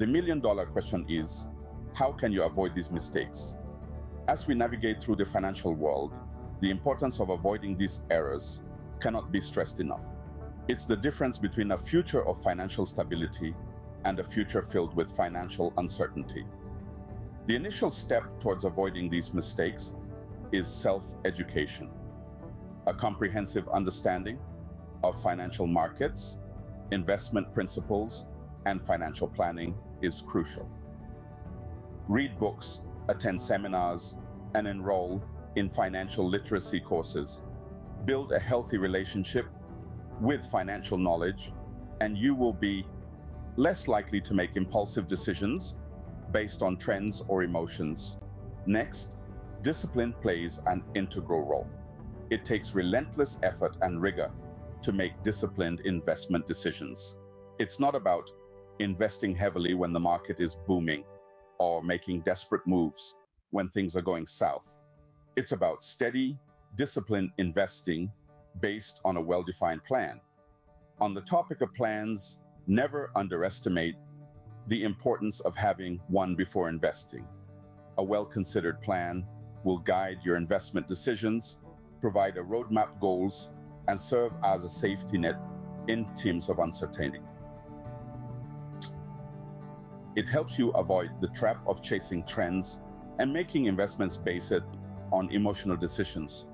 The million-dollar question is, how can you avoid these mistakes? As we navigate through the financial world, the importance of avoiding these errors cannot be stressed enough. It's the difference between a future of financial stability and a future filled with financial uncertainty. The initial step towards avoiding these mistakes is self-education. A comprehensive understanding of financial markets, investment principles, and financial planning is crucial. Read books, attend seminars, and enroll in financial literacy courses. Build a healthy relationship with financial knowledge, and you will be less likely to make impulsive decisions based on trends or emotions. Next, discipline plays an integral role. It takes relentless effort and rigor to make disciplined investment decisions. It's not about investing heavily when the market is booming or making desperate moves when things are going south. It's about steady, disciplined investing based on a well-defined plan. On the topic of plans, never underestimate the importance of having one before investing. A well-considered plan will guide your investment decisions, provide a roadmap goals, and serve as a safety net in times of uncertainty. It helps you avoid the trap of chasing trends and making investments based on emotional decisions.